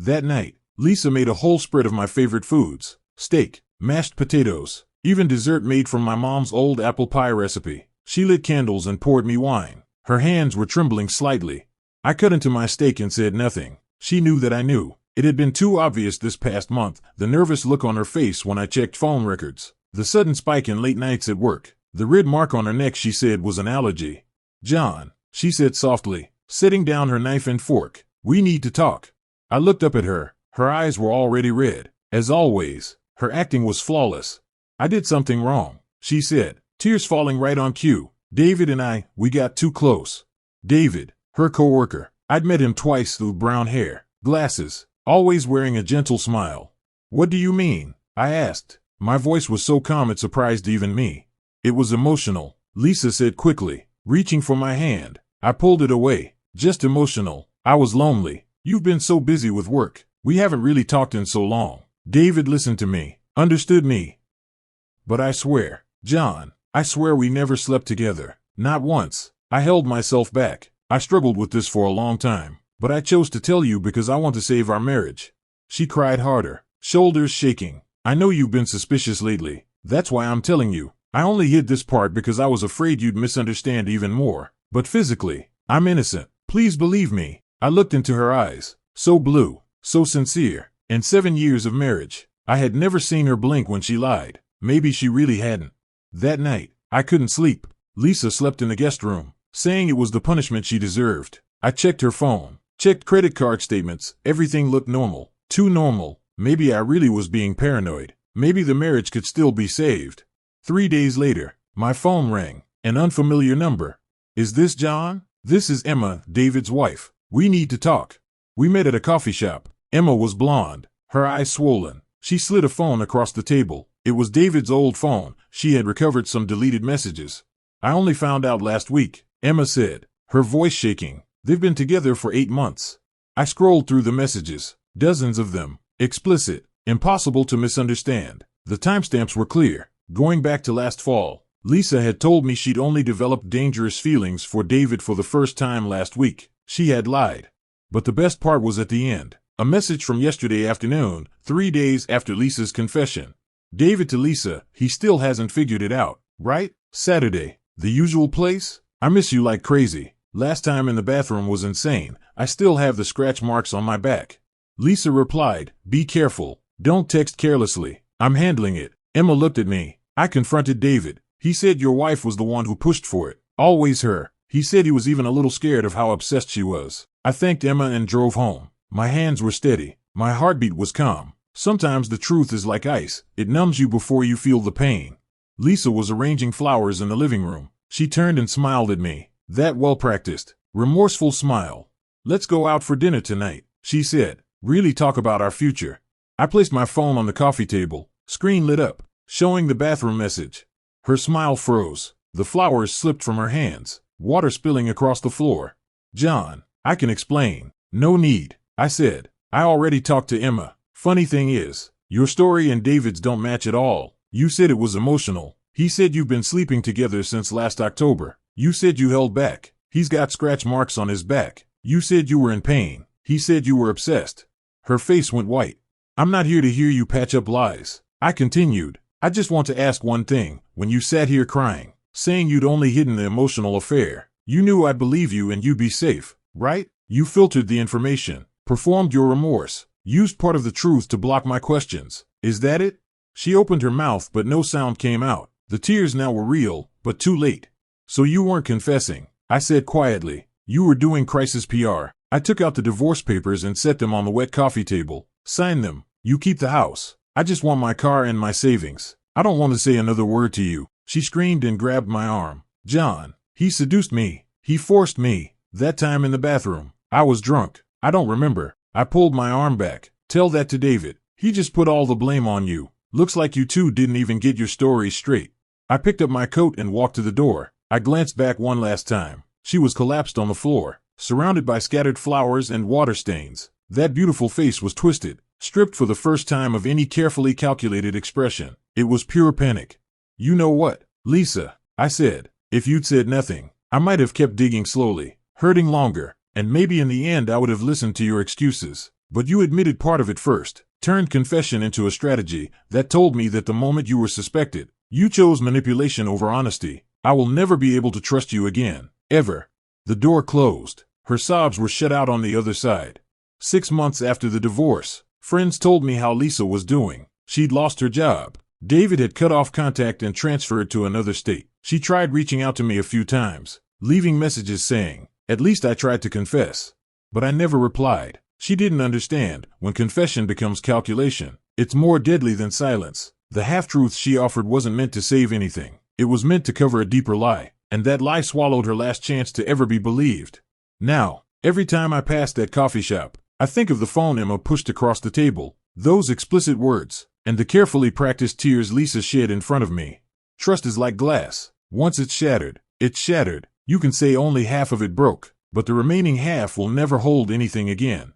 That night, Lisa made a whole spread of my favorite foods: steak, mashed potatoes, even dessert made from my mom's old apple pie recipe. She lit candles and poured me wine. Her hands were trembling slightly. I cut into my steak and said nothing. She knew that I knew. It had been too obvious this past month, the nervous look on her face when I checked phone records, the sudden spike in late nights at work, the red mark on her neck she said was an allergy. "John," she said softly, setting down her knife and fork, "we need to talk." I looked up at her. Her eyes were already red. As always, her acting was flawless. "I did something wrong," she said, tears falling right on cue. "David and we got too close." David, her coworker. I'd met him twice, with brown hair, glasses, always wearing a gentle smile. "What do you mean?" I asked. My voice was so calm it surprised even me. "It was emotional," Lisa said quickly, reaching for my hand. I pulled it away. "Just emotional. I was lonely. You've been so busy with work. We haven't really talked in so long." David listened to me, understood me. "But I swear, John, I swear we never slept together. Not once." I held myself back. I struggled with this for a long time, but I chose to tell you because I want to save our marriage. She cried harder, shoulders shaking. "I know you've been suspicious lately. That's why I'm telling you. I only hid this part because I was afraid you'd misunderstand even more. But physically, I'm innocent. Please believe me." I looked into her eyes, so blue, so sincere. In 7 years of marriage, I had never seen her blink when she lied. Maybe she really hadn't. That night, I couldn't sleep. Lisa slept in the guest room, saying it was the punishment she deserved. I checked her phone, checked credit card statements. Everything looked normal. Too normal. Maybe I really was being paranoid. Maybe the marriage could still be saved. 3 days later, my phone rang. An unfamiliar number. "Is this John?" "This is Emma, David's wife. We need to talk." We met at a coffee shop. Emma was blonde, her eyes swollen. She slid a phone across the table. It was David's old phone. She had recovered some deleted messages. "I only found out last week," Emma said, her voice shaking. "They've been together for 8 months." I scrolled through the messages. Dozens of them. Explicit. Impossible to misunderstand. The timestamps were clear. Going back to last fall, Lisa had told me she'd only developed dangerous feelings for David for the first time last week. She had lied. But the best part was at the end. A message from yesterday afternoon, 3 days after Lisa's confession. David to Lisa, "He still hasn't figured it out, right? Saturday. The usual place? I miss you like crazy. Last time in the bathroom was insane. I still have the scratch marks on my back." Lisa replied, "Be careful. Don't text carelessly. I'm handling it." Emma looked at me. I confronted David. "He said your wife was the one who pushed for it. Always her. He said he was even a little scared of how obsessed she was." I thanked Emma and drove home. My hands were steady. My heartbeat was calm. Sometimes the truth is like ice. It numbs you before you feel the pain. Lisa was arranging flowers in the living room. She turned and smiled at me. That well-practiced, remorseful smile. "Let's go out for dinner tonight," she said. "Really talk about our future." I placed my phone on the coffee table. Screen lit up, showing the bathroom message. Her smile froze. The flowers slipped from her hands, water spilling across the floor. "John, I can explain." "No need," I said. "I already talked to Emma. Funny thing is, your story and David's don't match at all. You said it was emotional. He said you've been sleeping together since last October. You said you held back. He's got scratch marks on his back. You said you were in pain. He said you were obsessed." Her face went white. "I'm not here to hear you patch up lies," I continued. "I just want to ask one thing. When you sat here crying, saying you'd only hidden the emotional affair, you knew I'd believe you and you'd be safe, right? You filtered the information, performed your remorse, used part of the truth to block my questions. Is that it?" She opened her mouth, but no sound came out. The tears now were real, but too late. "So you weren't confessing," I said quietly. "You were doing crisis PR." I took out the divorce papers and set them on the wet coffee table. "Sign them. You keep the house. I just want my car and my savings. I don't want to say another word to you." She screamed and grabbed my arm. "John, he seduced me. He forced me. That time in the bathroom. I was drunk. I don't remember." I pulled my arm back. "Tell that to David. He just put all the blame on you. Looks like you two didn't even get your stories straight." I picked up my coat and walked to the door. I glanced back one last time. She was collapsed on the floor, surrounded by scattered flowers and water stains. That beautiful face was twisted, stripped for the first time of any carefully calculated expression. It was pure panic. "You know what, Lisa," I said. "If you'd said nothing, I might have kept digging slowly, hurting longer, and maybe in the end I would have listened to your excuses. But you admitted part of it first, turned confession into a strategy that told me that the moment you were suspected, you chose manipulation over honesty. I will never be able to trust you again, ever." The door closed. Her sobs were shut out on the other side. 6 months after the divorce, friends told me how Lisa was doing. She'd lost her job. David had cut off contact and transferred to another state. She tried reaching out to me a few times, leaving messages saying, "At least I tried to confess." But I never replied. She didn't understand. When confession becomes calculation, it's more deadly than silence. The half-truth she offered wasn't meant to save anything. It was meant to cover a deeper lie, and that lie swallowed her last chance to ever be believed. Now, every time I pass that coffee shop, I think of the phone Emma pushed across the table, those explicit words, and the carefully practiced tears Lisa shed in front of me. Trust is like glass. Once it's shattered, it's shattered. You can say only half of it broke, but the remaining half will never hold anything again.